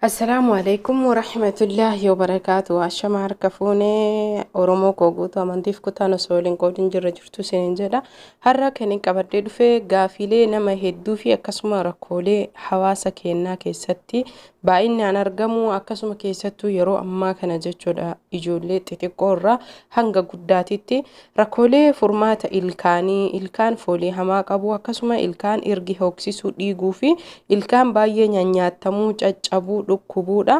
السلام عليكم ورحمة الله وبركاته. عشما عركفوني أورومو كوغوتو أمانتيف كتانو سولين قودين جرى جرتو سنين جدا هرا كنين كبردي دفي غافيلي نما هدو في أكسما ركولي حواسا كينا كيستي بايني أنارغمو أكسما كيستو يرو أما كان جيتشو دا إجولي تتقورا هنگا قداتيتي ركولي فرمات إلكان فولي هما قبو أكسما إلكان إرغي هوكسي سو ديغو في إلكان بايي نيانياتمو جاجابو dhukkubuudha.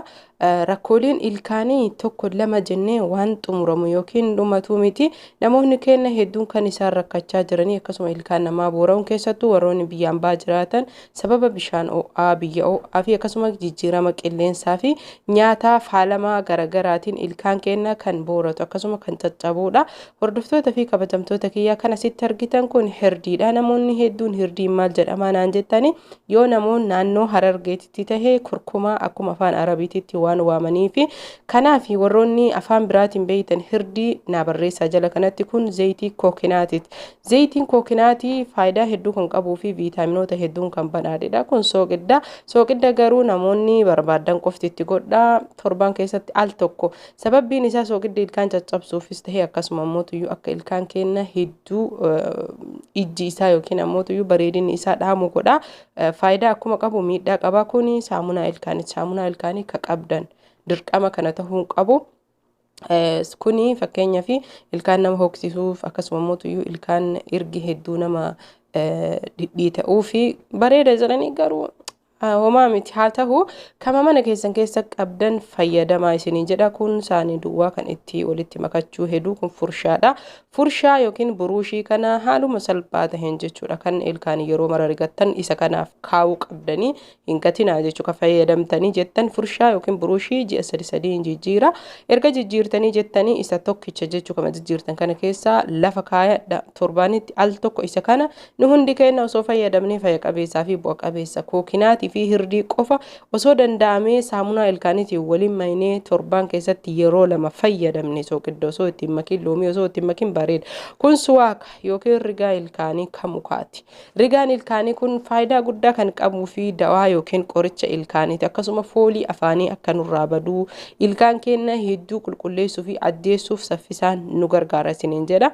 Rakkooleen ilkaanii tokko lama jennee waan xumuramu yookiin dhumatu miti. Namoonni keenya hedduun kan isaan rakkachaa jiranii akkasuma ilkaan namaa boora'uun keessattuu warroonni biyyaan baa jiraatan sababa bishaan ho'aa biyya ho'aa fi akkasuma jijjiirama qilleensaa fi nyaata faalamaa garagaraatiin ilkaan keenya kan booratu akkasuma kan caccabuudha. Hordoftoota fi kabajamtoota kiyyaa kan asitti argitan kun hirdiidha. Namoonni hedduun hirdiin maal jedhama naan jettanii yoo namoonni naannoo Harargeetitti tahee kurkumaa akkuma afaan Arabiititti waan waamanii fi kanaaf warroonni afaan biraatiin beeytan hirdii na barreessaa jala kanatti kun zayitii kookinaatiiti. Zayitiin kookinaatii faayidaa hedduu kan qabuu fi viitaaminoota hedduun kan badhaadheedha. Kun soogidda. Soogidda garuu namoonni barbaadan qofti itti godhaa torban keessatti al tokko. Sababbiin isaa soogidda ilkaan caccabsuufis tahee akkasuma ammoo akka ilkaan keenya hedduu ijji isaa yookiin ammoo bareedinni isaa dhaamu godha. Faayidaa akkuma qabu miidhaa qaba. Kuni saamunaa ilkaanii ka qabdan dirqama kana ta'uu qabu. Kuni fakkeenyaa fi ilkaan nama hoksisuuf akkasuma ammoo ilkaan irgi hedduu nama dhidhiita'uu fi bareeda jedhanii garuu homaa miti haa ta'u kama mana keessan keessa qabdan fayyadamaa isinii jedha. Kun saanii duwwaa kan itti walitti makachuu hedduu kun furshaadha. Furshaa yookiin buruushii kana haaluma salphaa taheen jechuudha kan ilkaanii yeroo mara rigattan isa kanaaf kaa'uu qabdanii hin gatinaa jechuudha. Fayyadamtanii jettan furshaa yookiin buruushii ji'a sadii hin jijjiira. Erga jijjiirtanii jettanii isa tokkicha jechuudha kama jijjiirtan kana keessa lafa kaayadha. Torbaanitti al tokko isa kana nu hundi keenya osoo fayyadamnee fayya qabeessaa fi bu'a qabeessa kookinaati fi hirdii qofa osoo danda'amee saamunaa ilkaaniitiin waliin maynee torban keessatti yeroo lama fayyadamne soogidda osoo ittiin makin loomii osoo ittiin makin bareeda. Kun suwaaka yookiin rigaa ilkaanii kan mukaati. Rigaan ilkaanii kun faayidaa guddaa kan qabuu fi dawaa yookiin qoricha ilkaaniiti. Akkasuma foolii afaanii akka nurraa baduu ilkaan keenya hedduu qulqulleessuu fi addeessuuf saffisaan nu gargaara isiniin jedha.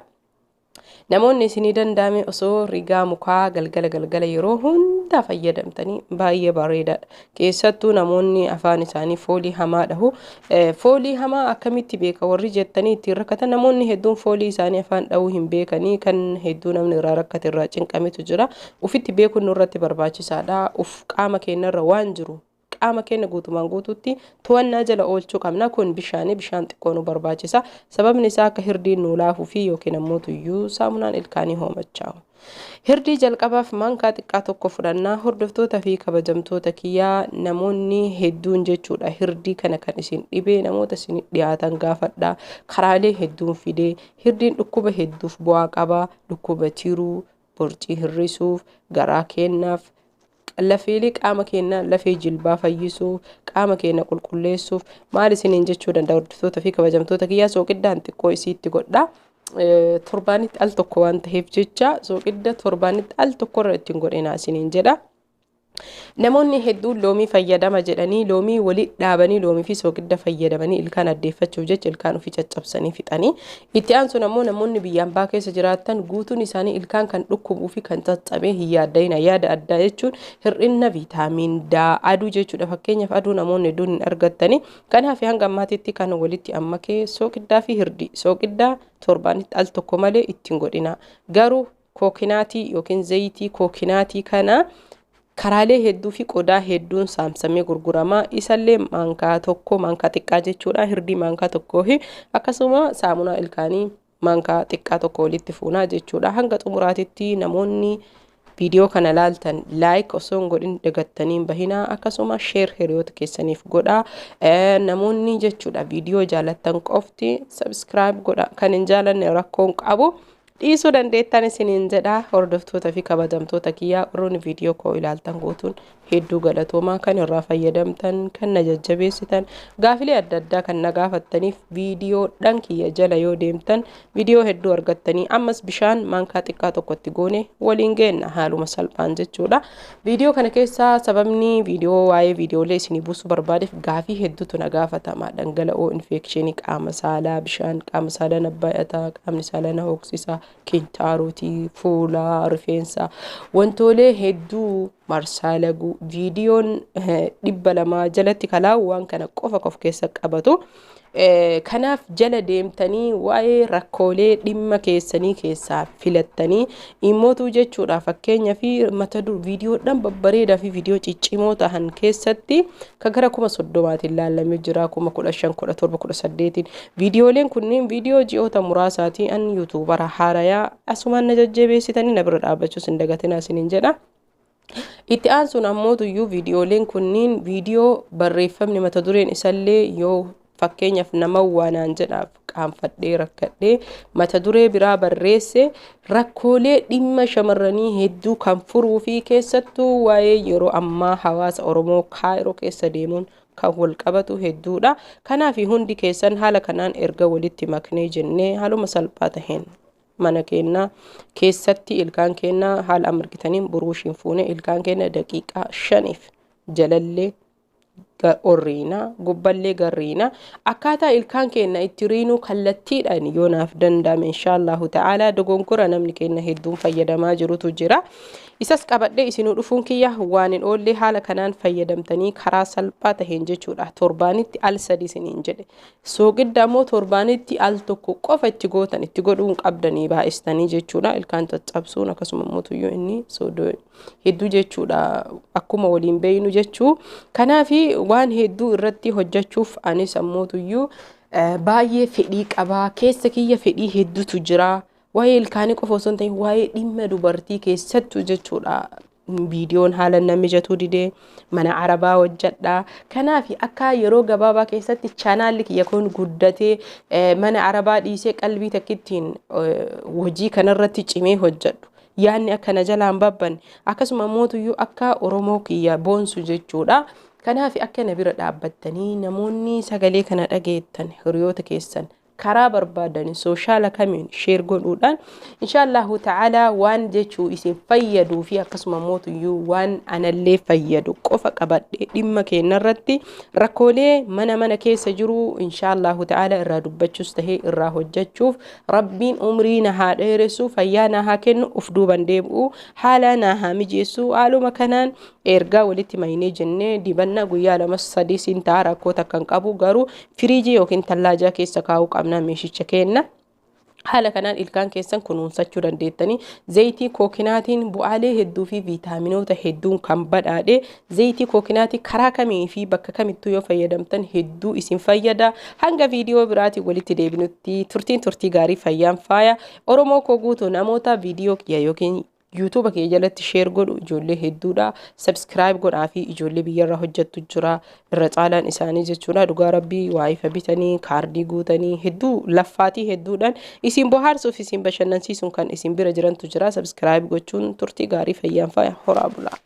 Namoonni isinii danda'ame osoo rigaa mukaa galgala yeroo hunda fayyadamtanii baay'ee bareedaadha. Keessattuu namoonni afaan isaanii foolii hamaa dhahu. Foolii hamaa akkamitti beeka warri jettanii ittiin rakkatan namoonni hedduun foolii isaanii afaan dhahuu hin beekanii kan hedduu namni irraa rakkate irraa cinqametu jira. Ufitti beekuun nurratti barbaachisaadha. Uf qaama keenyarra waan jiru. Qaama keenya guutumaan guutuutti to'annaa jala oolchuu qabna. Kun bishaan xiqqoo nu barbaachisa. Sababni isaa akka hirdiin nu laafuu fi yookiin ammoo saamunaan ilkaanii hoomachaa'u. Hirdii jalqabaaf maankaa xiqqaa tokko fudhannaa. Hordoftoota fi kabajamtoota kiyyaa namoonni hedduun jechuudha hirdii kana kan isin dhibee namoota isin dhiyaatan gaafadha. Karaalee hedduun fidee hirdiin dhukkuba hedduuf bu'aa qaba. Dhukkuba tiruu, borcii hir'isuuf, garaa kennaaf, lafeelee qaama keenya lafee jilbaa fayyisuuf qaama keenya qulqulleessuuf maal isiniin jechuu danda'a. Hordoftoota fi kabajamtoota kiyyaa sooqiddaan xiqqoo isiitti godha. Torbaanitti al tokko waan ta'eef jecha sooqidda torbaanitti al tokko irra ittiin godhina isiniin jedha. Namoonni hedduun loomii fayyadama jedhanii loomii walii dhaabanii loomii fi soogidda fayyadamanii ilkaan addeeffachuuf jecha ilkaan ofii caccabsanii fixanii. Itti aansuun ammoo namoonni biyyaan baa keessa jiraatan guutuun isaanii ilkaan kan dhukkubuu fi kan caccabee hin yaadda'ina. Yaada addaa jechuun hir'ina viitaamin D aduu jechuudha. Fakkeenyaaf aduu namoonni hedduun hin argattanii. Kanaaf hanga ammaatitti kan walitti ammakee soogiddaa fi hirdii. Soogiddaa torbaanitti al tokko malee ittiin godhina. Garuu kookinaatii yookiin zayitii kookinaatii kana karaalee hedduu fi qodaa hedduun saamsamee gurgurama. Isallee maankaa tokko maankaa xiqqaa jechuudha. Hirdii maankaa tokkoo fi akkasuma saamunaa ilkaanii maankaa xiqqaa tokko walitti fuunaa jechuudha. Hanga xumuraatitti namoonni viidiyoo kana laaltan like osoo hin godhin dagattaniin bahinaa. Akkasuma share hiriyoota keessaniif godhaa. Namoonni jechuudha viidiyoo jaalattan qofti subscribe godha. Kan hin jaalanne rakkoon qabu. Dhiisuu dandeettan isiniin jedha. Hordoftoota fi kabajamtoota kiyyaa warroonni viidiyoo koo ilaaltan guutuun hedduu galatoomaa kan irraa fayyadamtan kan na jajjabeessitan gaafilee adda addaa kan na gaafattaniif viidiyoodhaan kiyya jala yoo deemtan viidiyoo hedduu argattanii ammas bishaan maankaa xiqqaa tokkotti goone waliin geenna haaluma salphaan jechuudha. Viidiyoo kana keessaa sababni viidiyoo waa'ee viidiyoolee isinii buusu barbaadeef gaafii hedduutu na gaafatama. Dhangala'oo infekshinii qaama saalaa, bishaan qaama saalaa na baay'ata, qaamni saalaa na hooksisa, kintaarootii, fuula, rifeensa wantoolee hedduu marsaa laguu viidiyoon 200 jalatti kalaa'u waan kana qofa of keessa qabatu. Kanaaf jala deemtanii waa'ee rakkoolee dhimma keessanii keessaa filattanii imootu jechuudha. Fakkeenyaa fi mata duree viidiyoodhaan babbareedaa fi viidiyoo ciccimoo ta'an keessatti kan gara 30 ilaalamee jira, 15, 17, 18 viidiyooleen kunniin viidiyoo ji'oota muraasaatii an yuutuubara haarayaa asumaan na jajjabeessitanii na bira dhaabbachuus hin dagatinaa isiniin jedha. Itti aansuun ammootuyyuu viidiyooleen kunniin viidiyoo barreeffamni mata dureen isallee yoo fakkeenyaaf nama waanaan jedhaaf qaanfadhee rakkadhee mata duree biraa barreesse rakkoolee dhimma shamarranii hedduu kan furuu fi keessattuu waa'ee yeroo ammaa hawaasa Oromoo Kaayiroo keessa deemuun kan wal qabatu hedduudha. Kanaaf hundi keessan haala kanaan erga walitti maknee jennee haaluma salphaa taheen mana keenya keessatti ilkaan keenya haala amargitaniin buruushiin fuune ilkaan keenya daqiiqaa 5 jalallee orriina gubballee garriina akkaataa ilkaan keenya itti riinuu kallattiidhaan yoo naaf danda'ame inshaallahu ta'ala dogongora namni keenya hedduun fayyadamaa jirutu jira. Isas qabadhee isinuu dhufuun kiyya waan hin oolle haala kanaan fayyadamtanii karaa salphaa taheen jechuudha. Torbaanitti al 3 isiniin jedhe soogidda ammoo torbaanitti al tokko qofa itti gootan itti godhuun qabdanii baay'istanii jechuudha. Ilkaan caccabsuun akkasuma mootuyyuu inni soodoo hedduu jechuudha akkuma waliin beeynu jechuu. Kanaafi waan hedduu irratti hojjechuuf anis ammootuyyuu baay'ee fedhii qabaa keessa kiyya fedhii hedduutu jira. Waa'ee ilkaanii qofa osoo hin ta'in waa'ee dhimma dubartii keessattuu jechuudha. Viidiyoon haala nama mijatuu didee mana arabaa hojjedha. Kanaaf akka yeroo gabaabaa keessatti chaanaalli kiyya kun guddatee mana arabaa dhiisee qalbii takkittiin hojii kanarratti cimee hojjedhu. Yaanni akkana jalaan babban akkasuma mootuyyuu akka Oromoo kiyya boonsu jechuudha. Kanaaf akka na bira dhaabbattanii namoonni sagalee kana dhageettan hiriyoota keessan karaa barbaadan sooshaala kamiin sheer godhuudhaan inshaallahu ta'ala waan jechuu isin fayyaduu fi akkasuma mootuyyuu waan anallee fayyadu qofa qabadhee dhimma keenyarratti rakkoolee mana keessa jiru inshaallahu ta'ala irraa dubbachuus tahee irraa hojjechuuf rabbiin umrii na haa dheeressu fayyaa na haa kennu uf duuban deebi'u haala na haa mijeessu haaluma kanaan ergaa walitti maynee jennee dibannaa guyyaa 2-3 siin ta'a rakkoota kan qabu garuu firiijii yookiin tallaajaa keessa kaa'uu qabna meeshicha kenna. Haala kanaan ilkaan keessan kunuunsachuu dandeettanii zayitii kookinaatiin bu'aalee hedduu fi viitaaminoota hedduun kan badhaadhe zayitii kookinaatii karaa kamii fi bakka kamittuu yoo fayyadamtan hedduu isin fayyada. Hanga viidiyoo biraatiin walitti deebinutti turtii gaarii fayyaan faaya. Oromoo koo guutuu namoota viidiyoo kiyya yookiin YouTube ke jalatti share godhu ijoollee hedduudha. Subscribe godhaa fi ijoollee biyyarraa hojjettu jira. Irra caalaan isaanii jechuudha dhugaa rabbii waa'ee bitanii kaardii guutanii hedduu laffaatii hedduudhaan isin bohaarsuuf isin bashannansiisuun kan isin bira jirantu jira. Subscribe gochuun turtii gaarii fayyaan faaya horaa bulaa.